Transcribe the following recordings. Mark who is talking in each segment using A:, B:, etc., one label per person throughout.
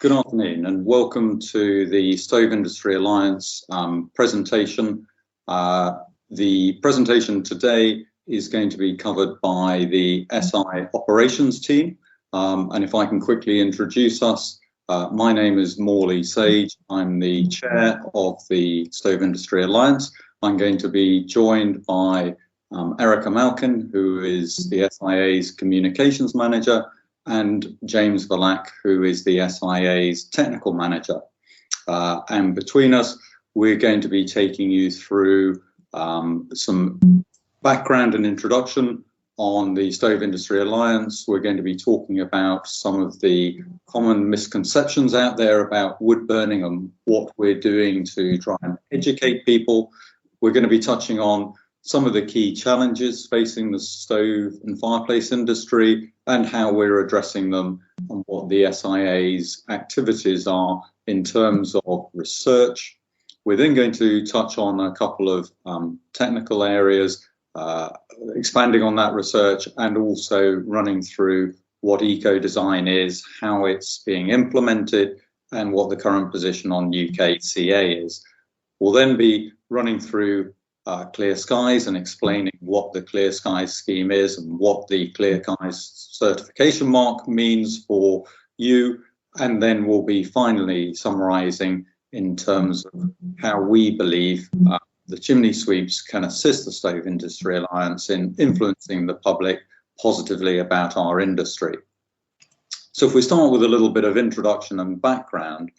A: Good afternoon and welcome to the Stove Industry Alliance presentation. The presentation today is going to be covered by the SI operations team. And if I can quickly introduce us, my name is Morley Sage. I'm the chair of the Stove Industry Alliance. I'm going to be joined by Erica Malkin, who is the SIA's communications manager, and James Verlack, who is the SIA's technical manager. And between us, we're going to be taking you through some background and introduction on the Stove Industry Alliance. We're going to be talking about some of the common misconceptions out there about wood burning and what we're doing to try and educate people. We're going to be touching on some of the key challenges facing the stove and fireplace industry and how we're addressing them and what the SIA's activities are in terms of research. We're then going to touch on a couple of technical areas, expanding on that research and also running through what eco-design is, how it's being implemented and what the current position on UK CA is. We'll then be running through clearSkies and explaining what the clearSkies scheme is and what the clearSkies certification mark means for you. And then we'll be finally summarising in terms of how we believe the chimney sweeps can assist the Stove Industry Alliance in influencing the public positively about our industry. So if we start with a little bit of introduction and background,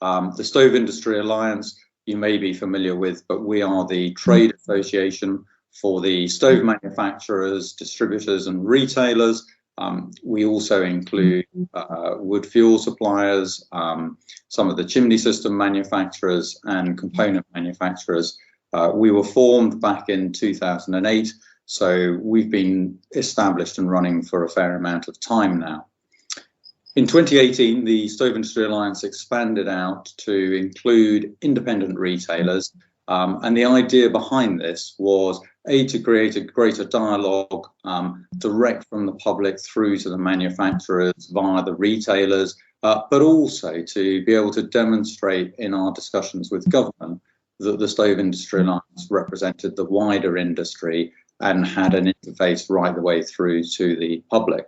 A: the Stove Industry Alliance you may be familiar with, but we are the trade association for the stove manufacturers, distributors and retailers. We also include wood fuel suppliers, some of the chimney system manufacturers and component manufacturers. We were formed back in 2008, so we've been established and running for a fair amount of time now. In 2018, the Stove Industry Alliance expanded out to include independent retailers, and the idea behind this was to create a greater dialogue direct from the public through to the manufacturers via the retailers, but also to be able to demonstrate in our discussions with government that the Stove Industry Alliance represented the wider industry and had an interface right the way through to the public.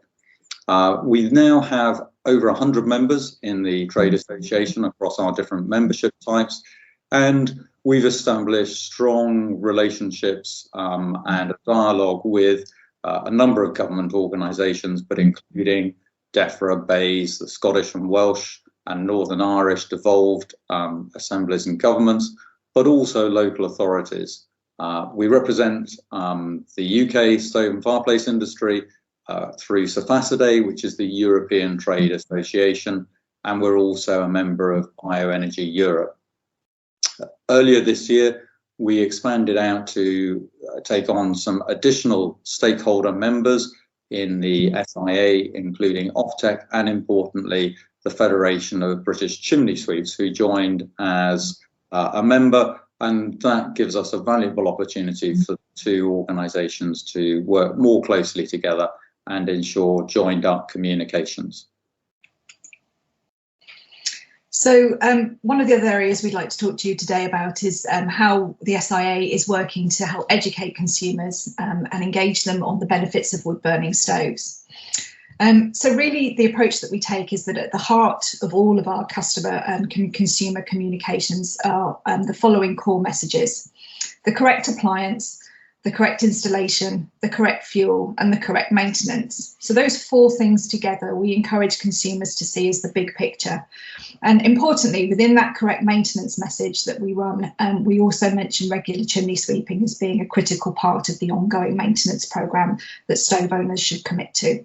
A: We now have over 100 members in the trade association across our different membership types, and we've established strong relationships and a dialogue with a number of government organisations, but including DEFRA, BAYS, the Scottish and Welsh and Northern Irish devolved assemblies and governments, but also local authorities. We represent the UK stove and fireplace industry through SIFACIDE, which is the European Trade Association, and we're also a member of Bioenergy Europe. Earlier this year, we expanded out to take on some additional stakeholder members in the SIA, including Offtech and, importantly, the Federation of British Chimney Sweeps, who joined as a member, and that gives us a valuable opportunity for the two organisations to work more closely together and ensure joined up communications.
B: So one of the other areas we'd like to talk to you today about is how the SIA is working to help educate consumers and engage them on the benefits of wood burning stoves. So really the approach that we take is that at the heart of all of our customer and consumer communications are the following core messages: the correct appliance, the correct installation, the correct fuel and the correct maintenance. So those four things together we encourage consumers to see as the big picture. And importantly, within that correct maintenance message that we run, we also mention regular chimney sweeping as being a critical part of the ongoing maintenance programme that stove owners should commit to.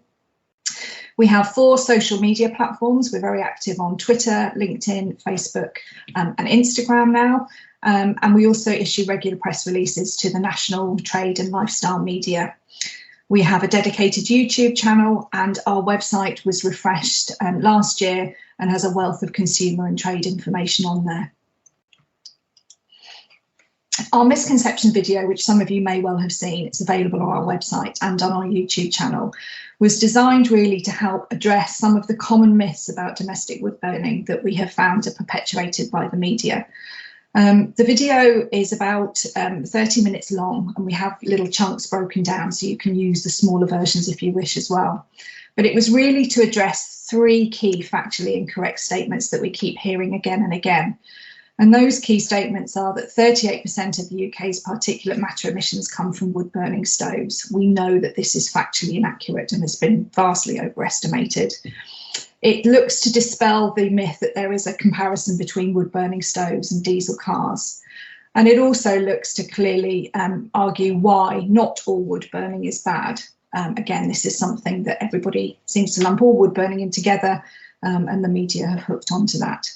B: We have 4 social media platforms. We're very active on Twitter, LinkedIn, Facebook and Instagram now. And we also issue regular press releases to the national trade and lifestyle media. We have a dedicated YouTube channel, and our website was refreshed last year and has a wealth of consumer and trade information on there. Our misconception video, which some of you may well have seen, it's available on our website and on our YouTube channel, was designed really to help address some of the common myths about domestic wood burning that we have found are perpetuated by the media. The video is about 30 minutes long, and we have little chunks broken down so you can use the smaller versions if you wish as well. But it was really to address 3 key factually incorrect statements that we keep hearing again and again. And those key statements are that 38% of the UK's particulate matter emissions come from wood burning stoves. We know that this is factually inaccurate and has been vastly overestimated. It looks to dispel the myth that there is a comparison between wood burning stoves and diesel cars. And it also looks to clearly argue why not all wood burning is bad. Again, this is something that everybody seems to lump all wood burning in together, and the media have hooked onto that.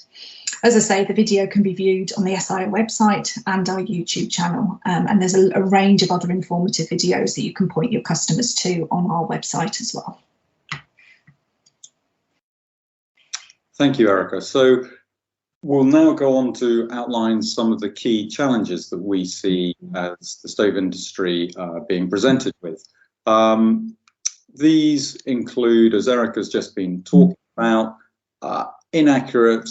B: As I say, the video can be viewed on the SIA website and our YouTube channel, and there's a range of other informative videos that you can point your customers to on our website as well.
A: Thank you, Erica. So we'll now go on to outline some of the key challenges that we see as the stove industry being presented with. These include, as Erica's just been talking about, inaccurate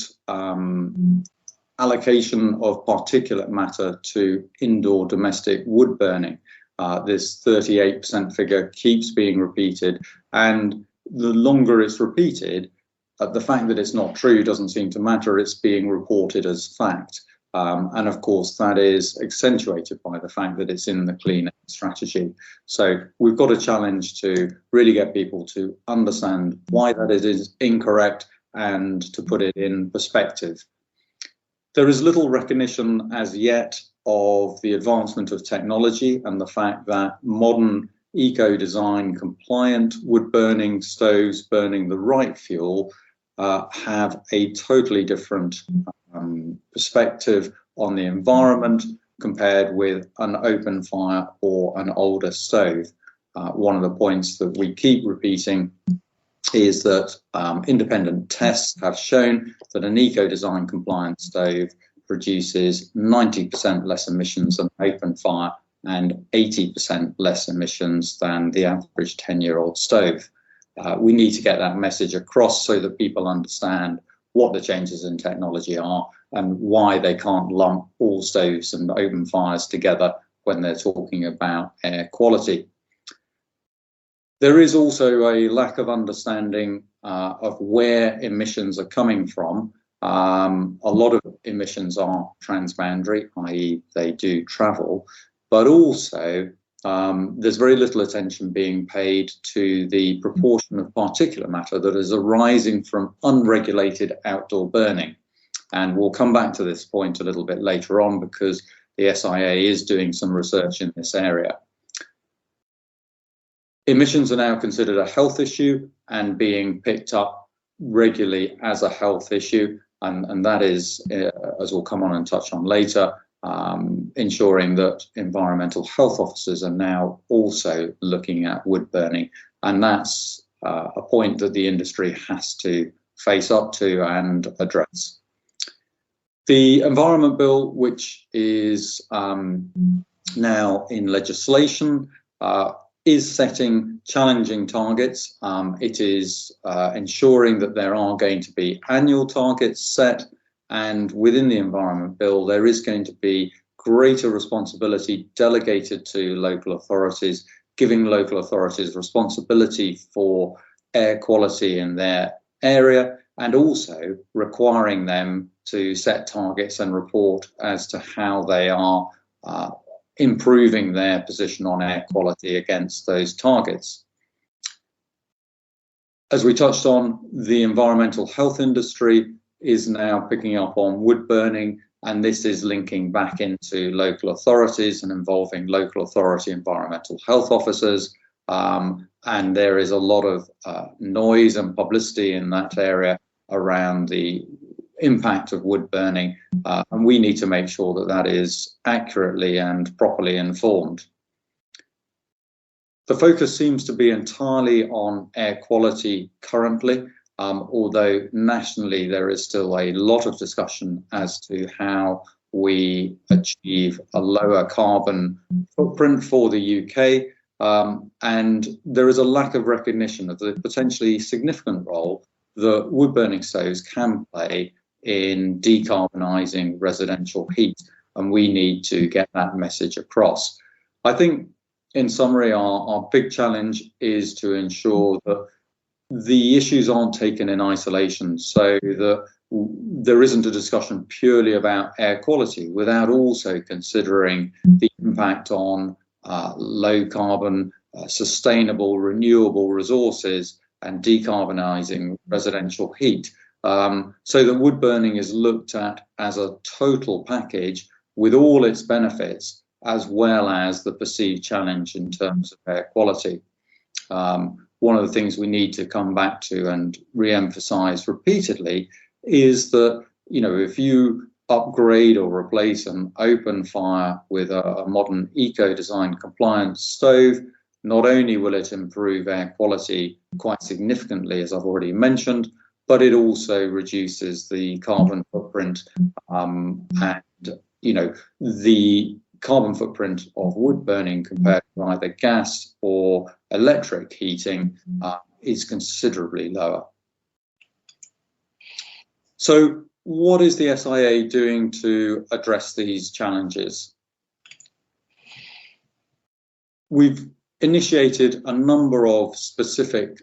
A: allocation of particulate matter to indoor domestic wood burning. This 38% figure keeps being repeated, and the longer it's repeated, the fact that it's not true doesn't seem to matter. It's being reported as fact. And of course, that is accentuated by the fact that it's in the clean air strategy. So we've got a challenge to really get people to understand why that is incorrect and to put it in perspective. There is little recognition as yet of the advancement of technology and the fact that modern eco-design compliant wood burning stoves burning the right fuel have a totally different perspective on the environment compared with an open fire or an older stove. One of the points that we keep repeating is that independent tests have shown that an eco-design compliant stove produces 90% less emissions than open fire and 80% less emissions than the average 10-year-old stove. We need to get that message across so that people understand what the changes in technology are and why they can't lump all stoves and open fires together when they're talking about air quality. There is also a lack of understanding of where emissions are coming from. A lot of emissions are transboundary, i.e. they do travel, but also there's very little attention being paid to the proportion of particulate matter that is arising from unregulated outdoor burning. And we'll come back to this point a little bit later on because the SIA is doing some research in this area. Emissions are now considered a health issue and being picked up regularly as a health issue. And that is, as we'll come on and touch on later, ensuring that environmental health officers are now also looking at wood burning. And that's a point that the industry has to face up to and address. The Environment Bill, which is now in legislation, is setting challenging targets. It is ensuring that there are going to be annual targets set, and within the Environment Bill there is going to be greater responsibility delegated to local authorities, giving local authorities responsibility for air quality in their area, and also requiring them to set targets and report as to how they are improving their position on air quality against those targets. As we touched on, the environmental health industry is now picking up on wood burning, and this is linking back into local authorities and involving local authority environmental health officers. And there is a lot of noise and publicity in that area around the impact of wood burning, and we need to make sure that that is accurately and properly informed. The focus seems to be entirely on air quality currently, although nationally there is still a lot of discussion as to how we achieve a lower carbon footprint for the UK. And there is a lack of recognition of the potentially significant role that wood burning stoves can play in decarbonising residential heat, and we need to get that message across. I think, in summary, our big challenge is to ensure that the issues aren't taken in isolation, so that there isn't a discussion purely about air quality without also considering the impact on low carbon, sustainable, renewable resources and decarbonising residential heat, so that wood burning is looked at as a total package with all its benefits, as well as the perceived challenge in terms of air quality. One of the things we need to come back to and re-emphasize repeatedly is that, you know, if you upgrade or replace an open fire with a modern eco-design compliant stove, not only will it improve air quality quite significantly, as I've already mentioned, but it also reduces the carbon footprint. And, you know, the carbon footprint of wood burning compared to either gas or electric heating is considerably lower. So what is the SIA doing to address these challenges? We've initiated a number of specific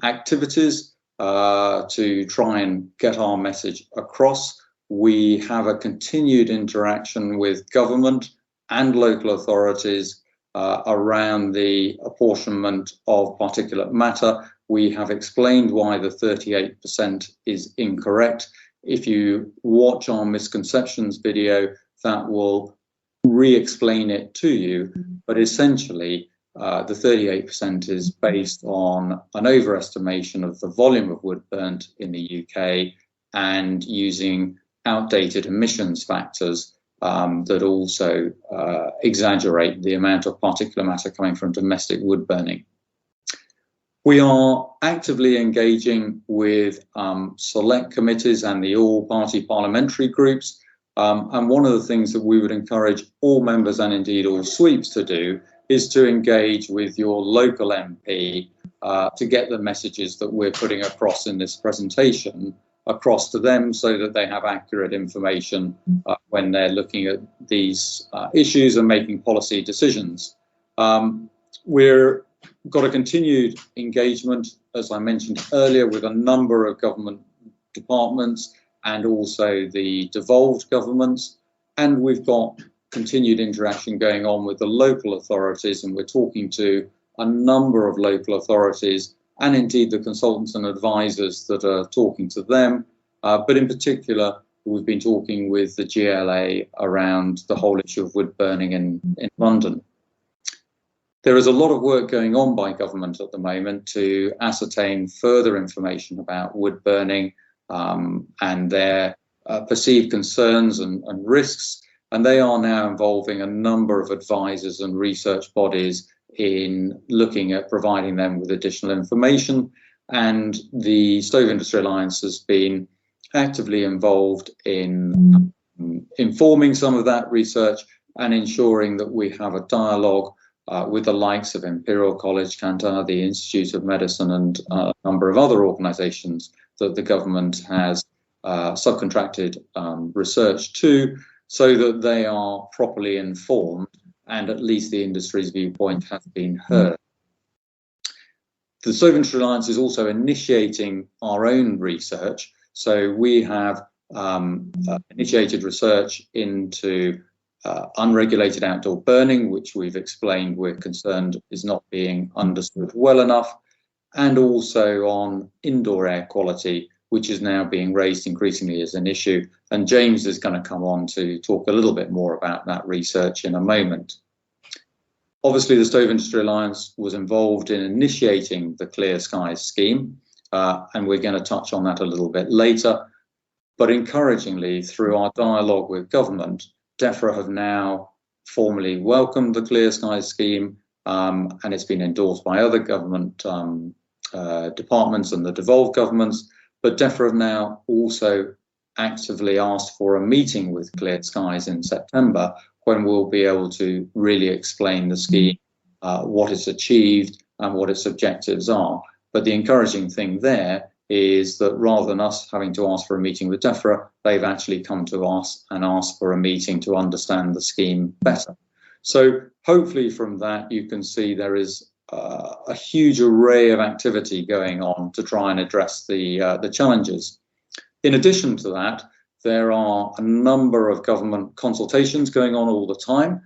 A: activities to try and get our message across. We have a continued interaction with government and local authorities around the apportionment of particulate matter. We have explained why the 38% is incorrect. If you watch our misconceptions video, that will re-explain it to you. But essentially, the 38% is based on an overestimation of the volume of wood burnt in the UK and using outdated emissions factors that also exaggerate the amount of particulate matter coming from domestic wood burning. We are actively engaging with select committees and the all-party parliamentary groups. And one of the things that we would encourage all members and indeed all sweeps to do is to engage with your local MP to get the messages that we're putting across in this presentation across to them, so that they have accurate information when they're looking at these issues and making policy decisions. We've got a continued engagement, as I mentioned earlier, with a number of government departments and also the devolved governments. And we've got continued interaction going on with the local authorities, and we're talking to a number of local authorities and indeed the consultants and advisors that are talking to them. But in particular, we've been talking with the GLA around the whole issue of wood burning in London. There is a lot of work going on by government at the moment to ascertain further information about wood burning and their perceived concerns and risks. And they are now involving a number of advisors and research bodies in looking at providing them with additional information. And the Stove Industry Alliance has been actively involved in informing some of that research and ensuring that we have a dialogue with the likes of Imperial College, Cantor, the Institute of Medicine, and a number of other organisations that the government has subcontracted research to, so that they are properly informed and at least the industry's viewpoint has been heard. The Stove Industry Alliance is also initiating our own research. So we have initiated research into unregulated outdoor burning, which we've explained we're concerned is not being understood well enough, and also on indoor air quality, which is now being raised increasingly as an issue. And James is going to come on to talk a little bit more about that research in a moment. Obviously, the Stove Industry Alliance was involved in initiating the clearSkies scheme, and we're going to touch on that a little bit later. But encouragingly, through our dialogue with government, DEFRA have now formally welcomed the clearSkies scheme, and it's been endorsed by other government departments and the devolved governments. But DEFRA have now also actively asked for a meeting with clearSkies in September, when we'll be able to really explain the scheme, what it's achieved and what its objectives are. But the encouraging thing there is that rather than us having to ask for a meeting with DEFRA, they've actually come to us and asked for a meeting to understand the scheme better. So hopefully from that you can see there is a huge array of activity going on to try and address the challenges. In addition to that, there are a number of government consultations going on all the time.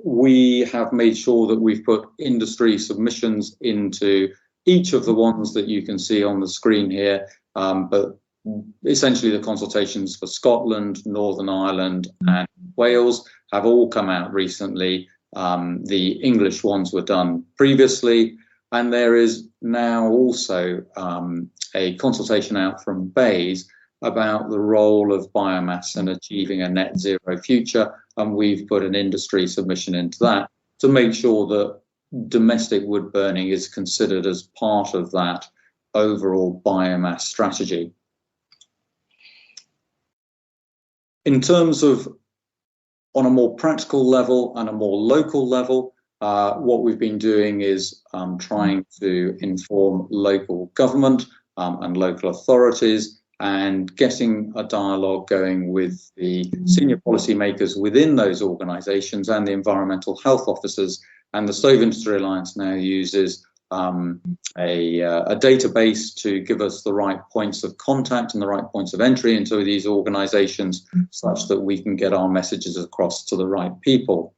A: We have made sure that we've put industry submissions into each of the ones that you can see on the screen here, but essentially the consultations for Scotland, Northern Ireland and Wales have all come out recently. The English ones were done previously, and there is now also a consultation out from BEIS about the role of biomass in achieving a net zero future, and we've put an industry submission into that to make sure that domestic wood burning is considered as part of that overall biomass strategy. In terms of on a more practical level and a more local level, what we've been doing is trying to inform local government and local authorities and getting a dialogue going with the senior policymakers within those organisations and the environmental health officers. And the Stove Industry Alliance now uses a database to give us the right points of contact and the right points of entry into these organisations, such that we can get our messages across to the right people.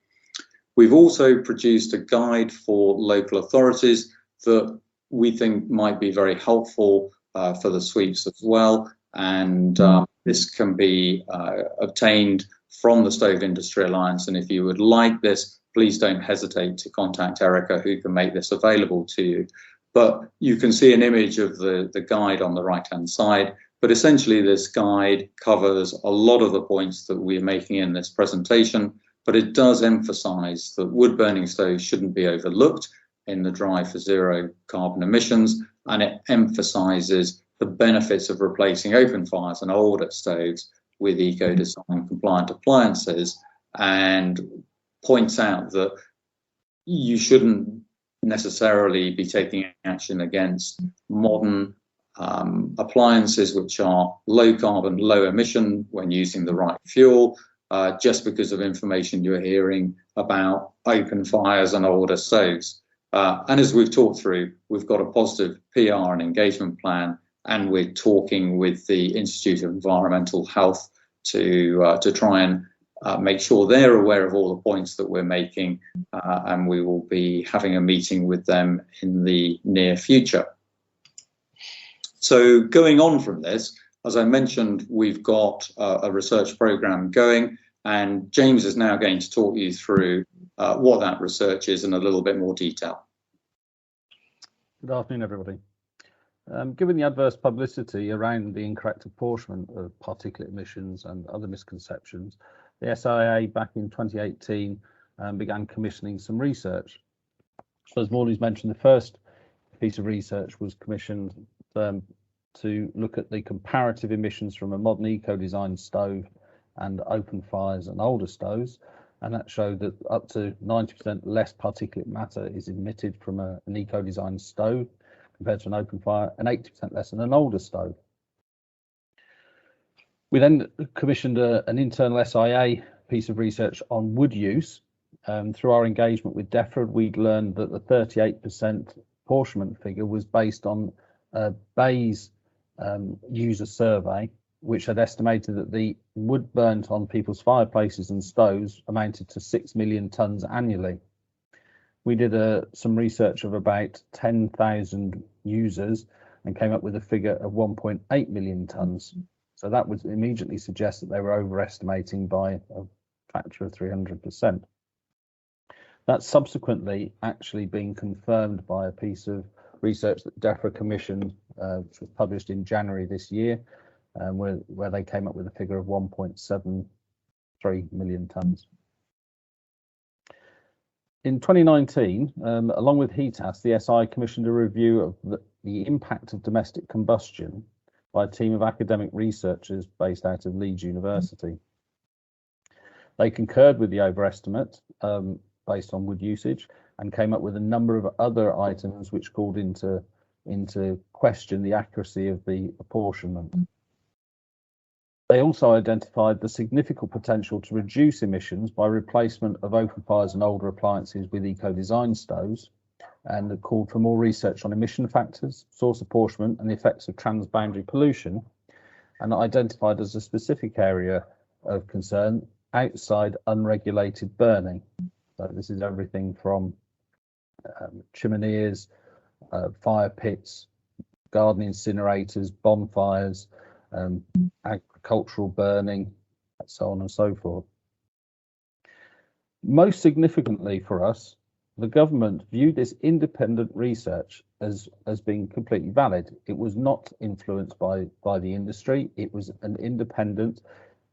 A: We've also produced a guide for local authorities that we think might be very helpful for the sweeps as well, and this can be obtained from the Stove Industry Alliance, and if you would like this, please don't hesitate to contact Erica, who can make this available to you. But you can see an image of the guide on the right hand side, but essentially this guide covers a lot of the points that we're making in this presentation, but it does emphasise that wood burning stoves shouldn't be overlooked in the drive for zero carbon emissions, and it emphasises the benefits of replacing open fires and older stoves with eco-design compliant appliances, and points out that you shouldn't necessarily be taking action against modern appliances which are low carbon, low emission when using the right fuel, just because of information you're hearing about open fires and older stoves. And as we've talked through, we've got a positive PR and engagement plan, and we're talking with the Institute of Environmental Health to try and make sure they're aware of all the points that we're making, and we will be having a meeting with them in the near future. So going on from this, as I mentioned, we've got a research programme going, and James is now going to talk you through what that research is in a little bit more detail.
C: Good afternoon, everybody. Given the adverse publicity around the incorrect apportionment of particulate emissions and other misconceptions, the SIA back in 2018 began commissioning some research. As Morley's mentioned, the first piece of research was commissioned to look at the comparative emissions from a modern eco-design stove and open fires and older stoves, and that showed that up to 90% less particulate matter is emitted from an eco-design stove compared to an open fire, and 80% less than an older stove. We then commissioned an internal SIA piece of research on wood use. Through our engagement with DEFRA, we'd learned that the 38% apportionment figure was based on a BEIS user survey, which had estimated that the wood burnt on people's fireplaces and stoves amounted to 6 million tonnes annually. We did some research of about 10,000 users and came up with a figure of 1.8 million tonnes. So that would immediately suggest that they were overestimating by a factor of 300%. That's subsequently actually been confirmed by a piece of research that DEFRA commissioned, which was published in January this year, where they came up with a figure of 1.73 million tonnes. In 2019, along with HETAS, the SI commissioned a review of the impact of domestic combustion by a team of academic researchers based out of Leeds University. They concurred with the overestimate based on wood usage and came up with a number of other items which called into question the accuracy of the apportionment. They also identified the significant potential to reduce emissions by replacement of open fires and older appliances with eco-design stoves, and called for more research on emission factors, source apportionment and the effects of transboundary pollution, and identified as a specific area of concern outside unregulated burning. So this is everything from chimeneas, fire pits, garden incinerators, bonfires, agricultural burning, so on and so forth. Most significantly for us, the government viewed this independent research as being completely valid. It was not influenced by the industry. It was an independent,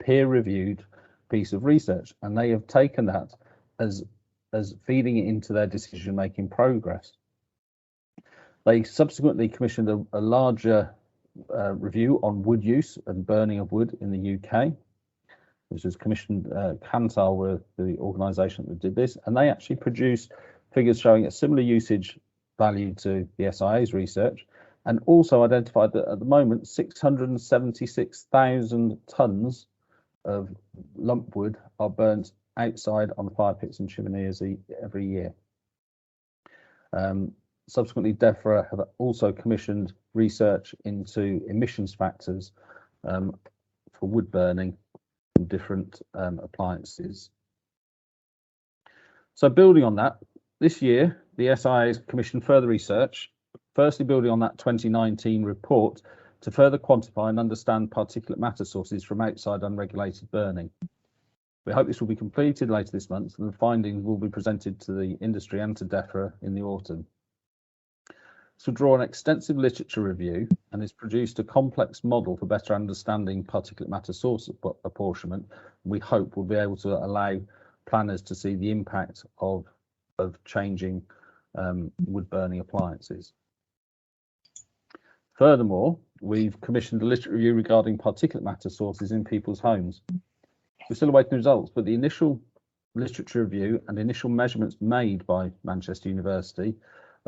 C: peer-reviewed piece of research, and they have taken that as feeding it into their decision-making progress. They subsequently commissioned a larger review on wood use and burning of wood in the UK. This was commissioned, Kantar were the organisation that did this, and they actually produced figures showing a similar usage value to the SIA's research, and also identified that at the moment 676,000 tonnes of lump wood are burnt outside on fire pits and chimeneas every year. Subsequently, DEFRA have also commissioned research into emissions factors for wood burning from different appliances. So building on that, this year, the SIA has commissioned further research, firstly building on that 2019 report to further quantify and understand particulate matter sources from outside unregulated burning. We hope this will be completed later this month, and the findings will be presented to the industry and to DEFRA in the autumn. This will draw an extensive literature review and has produced a complex model for better understanding particulate matter source apportionment. We hope will be able to allow planners to see the impact of changing wood burning appliances. Furthermore, we've commissioned a literature review regarding particulate matter sources in people's homes. We're still awaiting the results, but the initial literature review and initial measurements made by Manchester University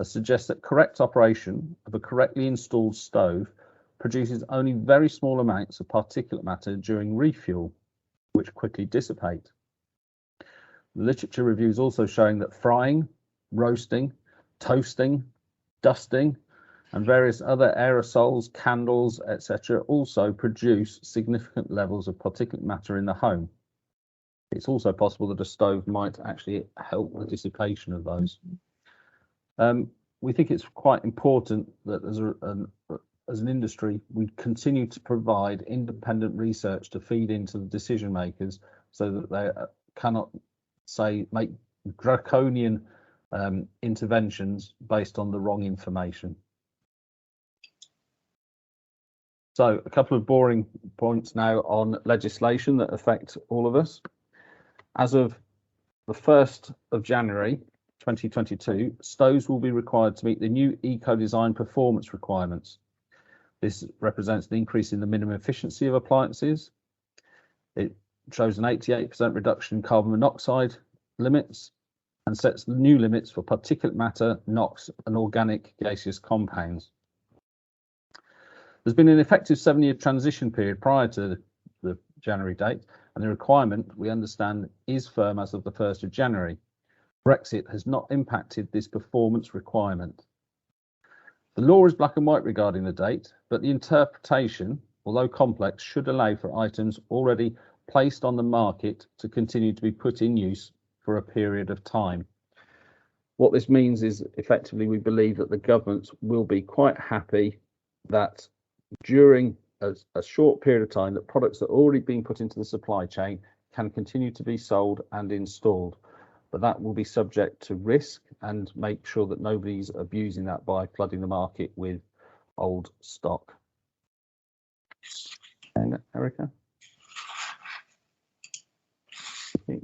C: suggest that correct operation of a correctly installed stove produces only very small amounts of particulate matter during refuel, which quickly dissipate. The literature review is also showing that frying, roasting, toasting, dusting, and various other aerosols, candles, etc. also produce significant levels of particulate matter in the home. It's also possible that a stove might actually help the dissipation of those. We think it's quite important that as an industry, we continue to provide independent research to feed into the decision makers so that they cannot make draconian interventions based on the wrong information. So a couple of boring points now on legislation that affect all of us. As of the 1st of January 2022, stoves will be required to meet the new eco-design performance requirements. This represents an increase in the minimum efficiency of appliances. It shows an 88% reduction in carbon monoxide limits and sets new limits for particulate matter, NOx, and organic gaseous compounds. There's been an effective 7-year transition period prior to the January date, and the requirement, we understand, is firm as of the 1st of January. Brexit has not impacted this performance requirement. The law is black and white regarding the date, but the interpretation, although complex, should allow for items already placed on the market to continue to be put in use for a period of time. What this means is effectively we believe that the government will be quite happy that during a short period of time that products that are already being put into the supply chain can continue to be sold and installed. But that will be subject to risk and make sure that nobody's abusing that by flooding the market with old stock. And Erica? Okay.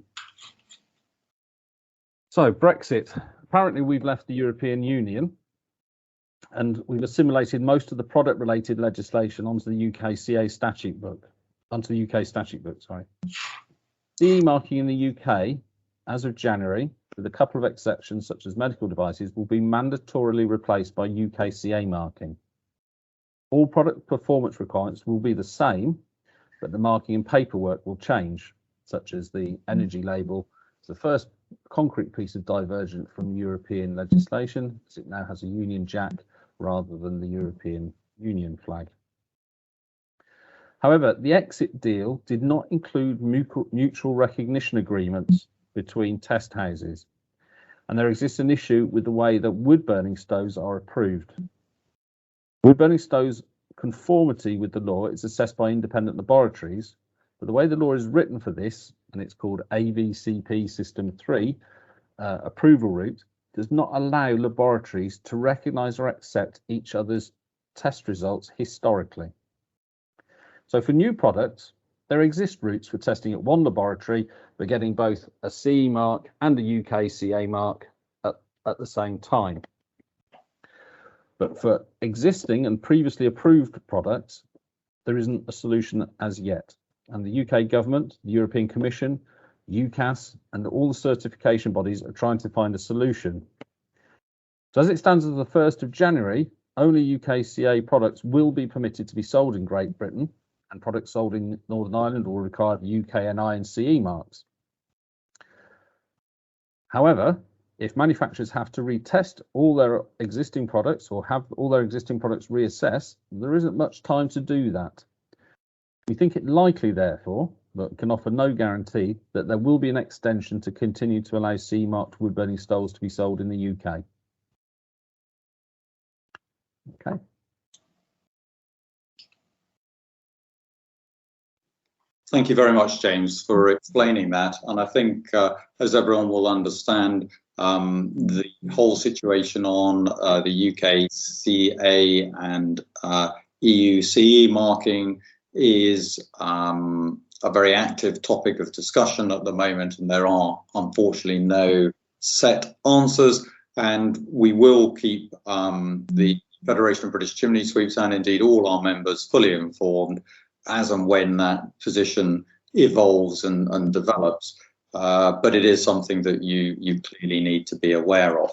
C: So Brexit. Apparently we've left the European Union. and we've assimilated most of the product-related legislation onto the UK statute book. Sorry. CE marking in the UK, as of January, with a couple of exceptions such as medical devices, will be mandatorily replaced by UKCA marking. All product performance requirements will be the same, but the marking and paperwork will change, such as the energy label. It's the first concrete piece of divergence from European legislation, as it now has a Union Jack rather than the European Union flag. However, the exit deal did not include mutual recognition agreements between test houses, and there exists an issue with the way that wood-burning stoves are approved. Wood-burning stoves' conformity with the law is assessed by independent laboratories, but the way the law is written for this, and it's called AVCP System 3 approval route, does not allow laboratories to recognise or accept each other's test results historically. So for new products, there exist routes for testing at one laboratory, but getting both a CE mark and a UKCA mark at the same time. But for existing and previously approved products, there isn't a solution as yet. And the UK government, the European Commission, UCAS, and all the certification bodies are trying to find a solution. So as it stands as the 1st of January, only UKCA products will be permitted to be sold in Great Britain, and products sold in Northern Ireland will require UKNI and CE marks. However, if manufacturers have to retest all their existing products or have all their existing products reassessed, there isn't much time to do that. We think it likely, therefore, but can offer no guarantee, that there will be an extension to continue to allow CE-marked wood-burning stoves to be sold in the UK. Okay.
A: Thank you very much, James, for explaining that. And I think, as everyone will understand, the whole situation on the UKCA and EU CE marking is a very active topic of discussion at the moment, and there are unfortunately no set answers. And we will keep the Federation of British Chimney Sweeps and indeed all our members fully informed as and when that position evolves and develops. But it is something that you clearly need to be aware of.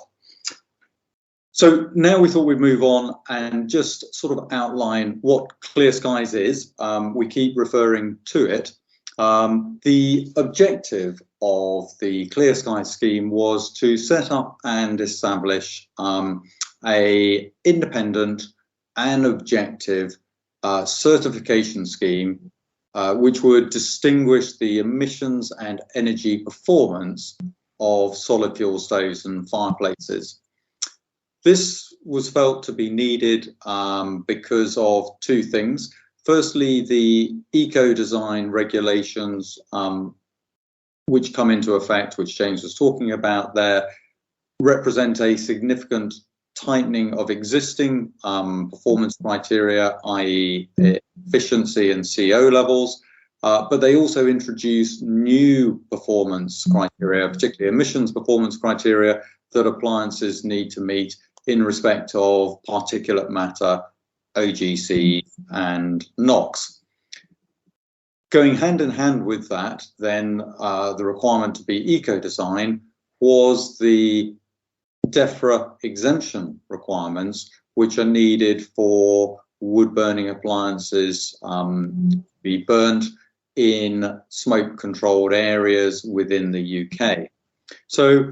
A: So now we thought we'd move on and just sort of outline what clearSkies is. We keep referring to it. The objective of the clearSkies scheme was to set up and establish a independent and objective certification scheme which would distinguish the emissions and energy performance of solid fuel stoves and fireplaces. This was felt to be needed because of two things. Firstly, the ecodesign regulations which come into effect, which James was talking about there, represent a significant tightening of existing performance criteria, i.e. efficiency and CO levels, but they also introduce new performance criteria, particularly emissions performance criteria, that appliances need to meet in respect of particulate matter, OGC and NOx. Going hand in hand with that, then the requirement to be eco-design was the DEFRA exemption requirements, which are needed for wood-burning appliances to be burnt in smoke-controlled areas within the UK. So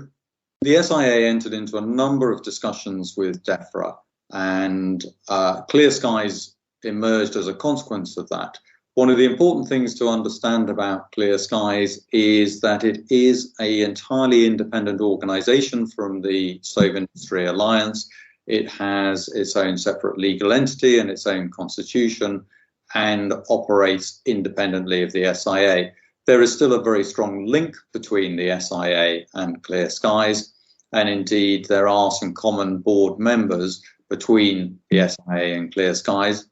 A: the SIA entered into a number of discussions with DEFRA, and clearSkies emerged as a consequence of that. One of the important things to understand about clearSkies is that it is an entirely independent organisation from the Stove Industry Alliance. It has its own separate legal entity and its own constitution and operates independently of the SIA. There is still a very strong link between the SIA and clearSkies, and indeed there are some common board members between the SIA and clearSkies.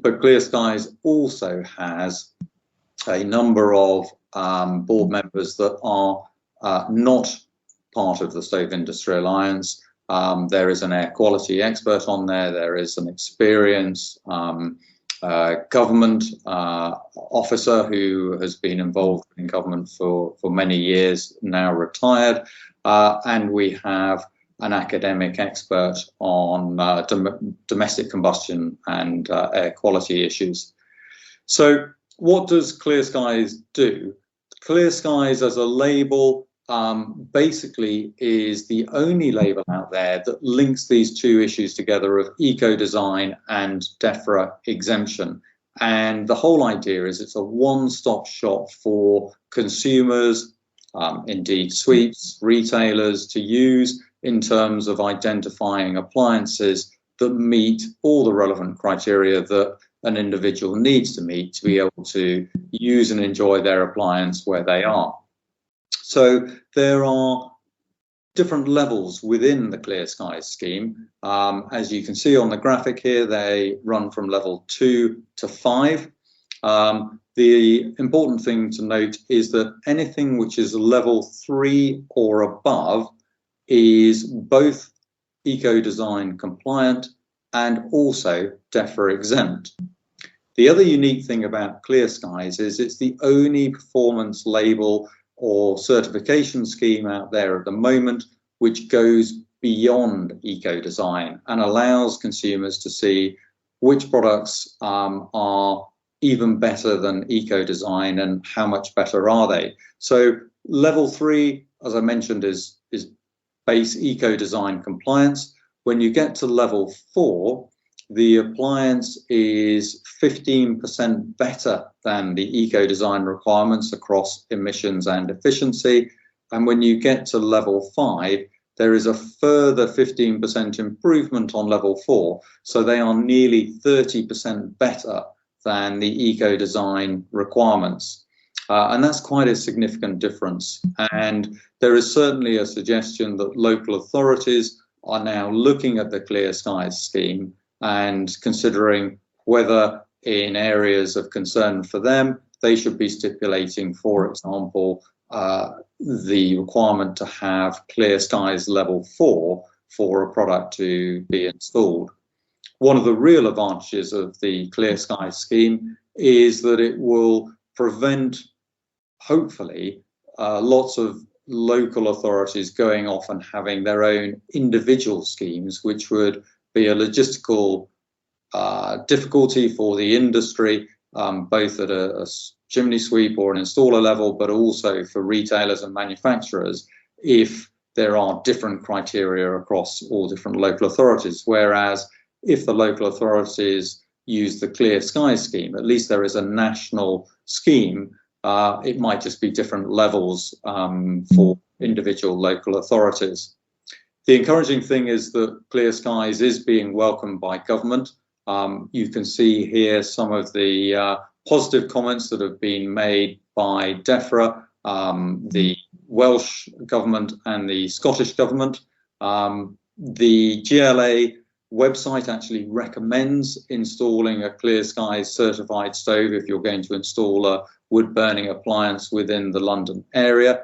A: But clearSkies also has a number of board members that are not part of the Stove Industry Alliance, There is an air quality expert on there. There is an experienced government officer who has been involved in government for many years, now retired. And we have an academic expert on domestic combustion and air quality issues. So what does clearSkies do? clearSkies as a label basically is the only label out there that links these two issues together of eco-design and DEFRA exemption. And the whole idea is it's a one-stop shop for consumers, indeed sweeps, retailers to use in terms of identifying appliances that meet all the relevant criteria that an individual needs to meet to be able to use and enjoy their appliance where they are. So there are different levels within the clearSkies scheme. As you can see on the graphic here, they run from level 2 to 5. The important thing to note is that anything which is level 3 or above is both eco-design compliant and also DEFRA exempt. The other unique thing about clearSkies is it's the only performance label or certification scheme out there at the moment which goes beyond eco-design and allows consumers to see which products are even better than eco-design and how much better are they. So level 3, as I mentioned, is base eco-design compliance. When you get to level 4, the appliance is 15% better than the eco-design requirements across emissions and efficiency. And when you get to level 5, there is a further 15% improvement on level 4. So they are nearly 30% better than the eco-design requirements. And that's quite a significant difference. And there is certainly a suggestion that local authorities are now looking at the clearSkies scheme and considering whether in areas of concern for them, they should be stipulating, for example, the requirement to have clearSkies level 4 for a product to be installed. One of the real advantages of the clearSkies scheme is that it will prevent, hopefully, lots of local authorities going off and having their own individual schemes, which would be a logistical difficulty for the industry, both at a chimney sweep or an installer level, but also for retailers and manufacturers if there are different criteria across all different local authorities. Whereas if the local authorities use the clearSkies scheme, at least there is a national scheme. It might just be different levels for individual local authorities. The encouraging thing is that clearSkies is being welcomed by government. You can see here some of the positive comments that have been made by DEFRA, the Welsh government and the Scottish government. The GLA website actually recommends installing a clearSkies certified stove if you're going to install a wood burning appliance within the London area.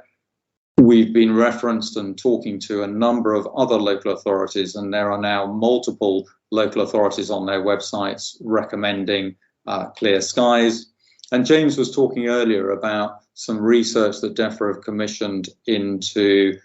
A: We've been referenced and talking to a number of other local authorities, and there are now multiple local authorities on their websites recommending clearSkies. And James was talking earlier about some research that DEFRA have commissioned into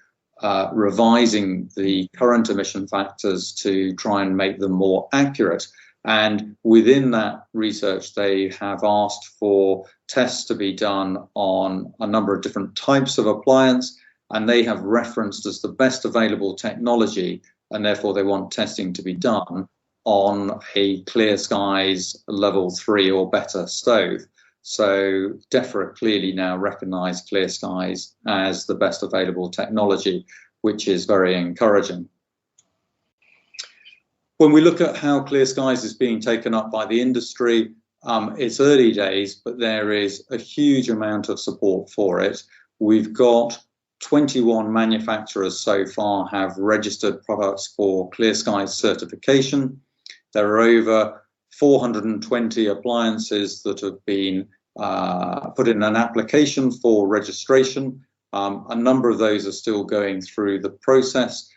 A: revising the current emission factors to try and make them more accurate. And within that research, they have asked for tests to be done on a number of different types of appliance, and they have referenced as the best available technology, and therefore they want testing to be done on a clearSkies level 3 or better stove. So DEFRA clearly now recognise clearSkies as the best available technology, which is very encouraging. When we look at how clearSkies is being taken up by the industry, it's early days, but there is a huge amount of support for it. We've got 21 manufacturers so far have registered products for clearSkies certification. There are over 420 appliances that have been put in an application for registration. A number of those are still going through the process,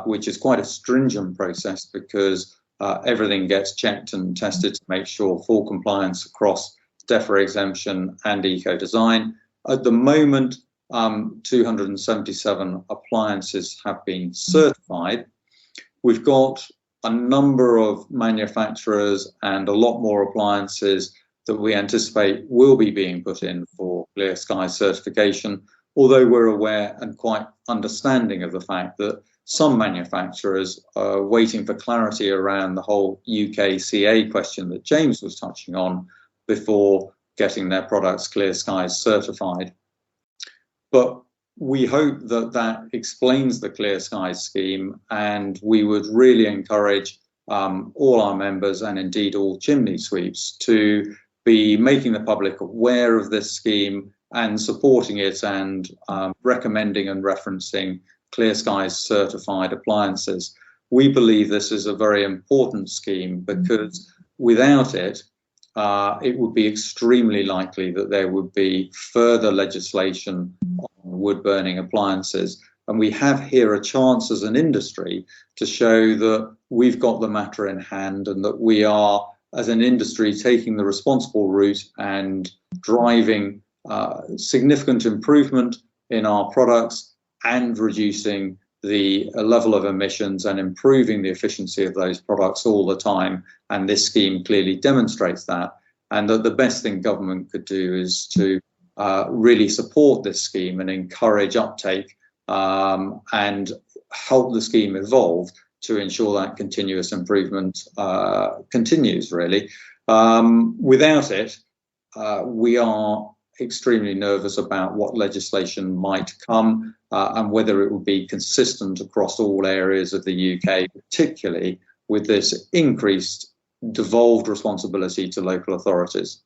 A: which is quite a stringent process because everything gets checked and tested to make sure full compliance across DEFRA exemption and eco-design. At the moment, 277 appliances have been certified. We've got a number of manufacturers and a lot more appliances that we anticipate will be being put in for clearSkies certification, although we're aware and quite understanding of the fact that some manufacturers are waiting for clarity around the whole UKCA question that James was touching on before getting their products clearSkies certified. But we hope that that explains the clearSkies scheme, and we would really encourage all our members and indeed all chimney sweeps to be making the public aware of this scheme and supporting it and recommending and referencing clearSkies certified appliances. We believe this is a very important scheme because without it, it would be extremely likely that there would be further legislation on wood burning appliances. And we have here a chance as an industry to show that we've got the matter in hand and that we are, as an industry, taking the responsible route and driving significant improvement in our products and reducing the level of emissions and improving the efficiency of those products all the time. And this scheme clearly demonstrates that. And that the best thing government could do is to really support this scheme and encourage uptake and help the scheme evolve to ensure that continuous improvement continues, really. Without it, we are extremely nervous about what legislation might come and whether it will be consistent across all areas of the UK, particularly with this increased devolved responsibility to local authorities.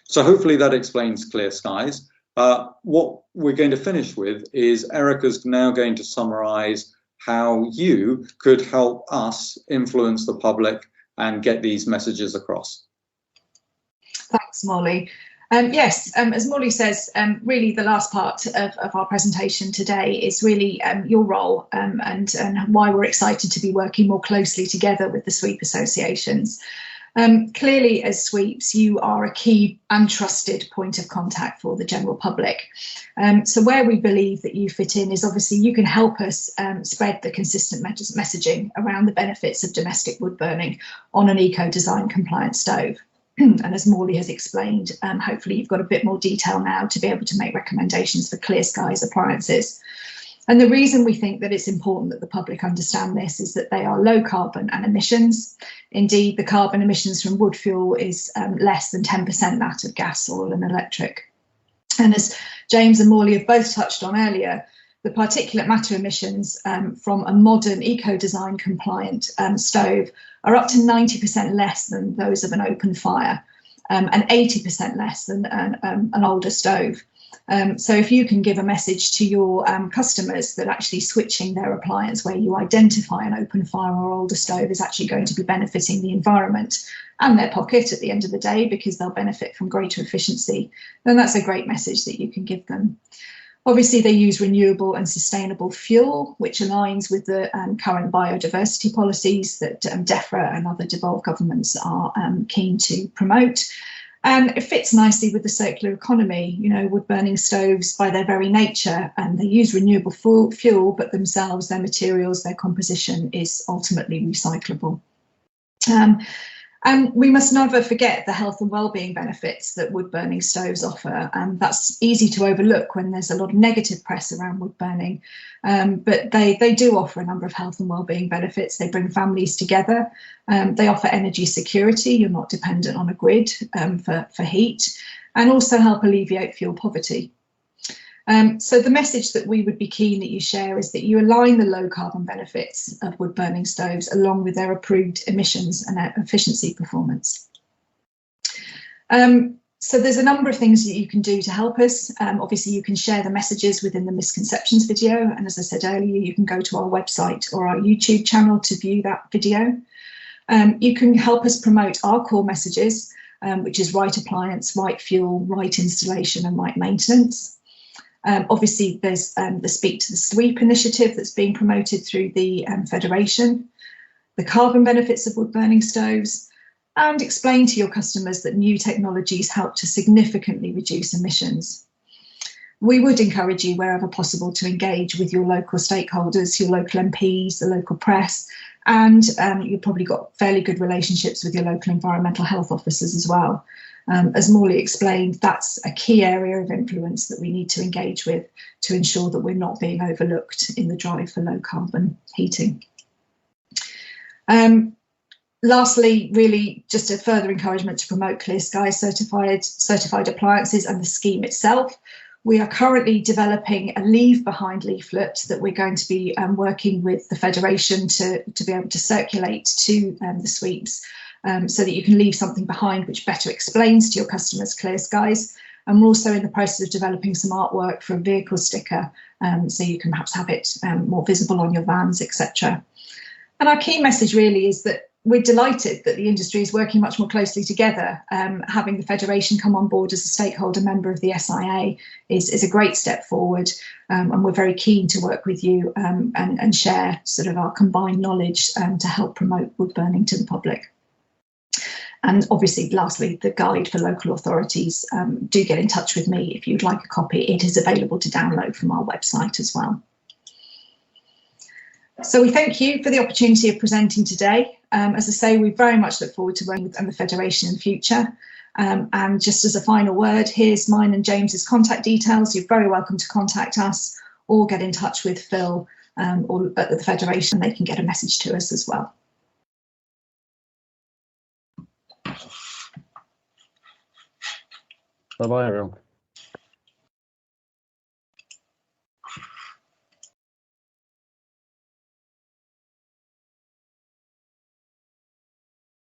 A: So hopefully that explains clearSkies. What we're going to finish with is Erica's now going to summarise how you could help us influence the public and get these messages across.
B: Thanks, Molly. Yes, as Molly says, really the last part of our presentation today is really your role and why we're excited to be working more closely together with the sweep associations. Clearly, as sweeps, you are a key and trusted point of contact for the general public. So where we believe that you fit in is obviously you can help us spread the consistent messaging around the benefits of domestic wood burning on an eco-design compliant stove. And as Morley has explained, hopefully you've got a bit more detail now to be able to make recommendations for clearSkies appliances. And the reason we think that it's important that the public understand this is that they are low carbon and emissions. Indeed, the carbon emissions from wood fuel is less than 10% that of gas, oil and electric. And as James and Morley have both touched on earlier, the particulate matter emissions from a modern eco-design compliant stove are up to 90% less than those of an open fire and 80% less than an older stove. So if you can give a message to your customers that actually switching their appliance where you identify an open fire or older stove is actually going to be benefiting the environment and their pocket at the end of the day because they'll benefit from greater efficiency, then that's a great message that you can give them. Obviously, they use renewable and sustainable fuel, which aligns with the current biodiversity policies that DEFRA and other devolved governments are keen to promote. And it fits nicely with the circular economy. You know, wood burning stoves by their very nature, and they use renewable fuel, but themselves, their materials, their composition is ultimately recyclable. And we must never forget the health and well-being benefits that wood burning stoves offer. And that's easy to overlook when there's a lot of negative press around wood burning. But they do offer a number of health and well-being benefits. They bring families together. They offer energy security. You're not dependent on a grid for heat, and also help alleviate fuel poverty. So the message that we would be keen that you share is that you align the low carbon benefits of wood burning stoves along with their approved emissions and efficiency performance. So there's a number of things that you can do to help us. Obviously, you can share the messages within the misconceptions video. And as I said earlier, you can go to our website or our YouTube channel to view that video. You can help us promote our core messages, which is right appliance, right fuel, right installation and right maintenance. Obviously, there's the Speak to the Sweep initiative that's being promoted through the Federation, the carbon benefits of wood-burning stoves, and explain to your customers that new technologies help to significantly reduce emissions. We would encourage you, wherever possible, to engage with your local stakeholders, your local MPs, the local press, and you've probably got fairly good relationships with your local environmental health officers as well. As Morley explained, that's a key area of influence that we need to engage with to ensure that we're not being overlooked in the drive for low carbon heating. Lastly, really just a further encouragement to promote clearSkies certified appliances and the scheme itself. We are currently developing a leave behind leaflet that we're going to be working with the Federation to be able to circulate to the sweeps so that you can leave something behind which better explains to your customers clearSkies. And we're also in the process of developing some artwork for a vehicle sticker so you can perhaps have it more visible on your vans, etc. And our key message really is that we're delighted that the industry is working much more closely together. Having the Federation come on board as a stakeholder member of the SIA is a great step forward, and we're very keen to work with you and share sort of our combined knowledge to help promote wood burning to the public. And obviously, lastly, the guide for local authorities, do get in touch with me if you'd like a copy. It is available to download from our website as well. So we thank you for the opportunity of presenting today. As I say, we very much look forward to working with the Federation in future. And just as a final word, here's mine and James's contact details. You're very welcome to contact us or get in touch with Phil or at the Federation. They can get a message to us as well.
C: Bye-bye, everyone.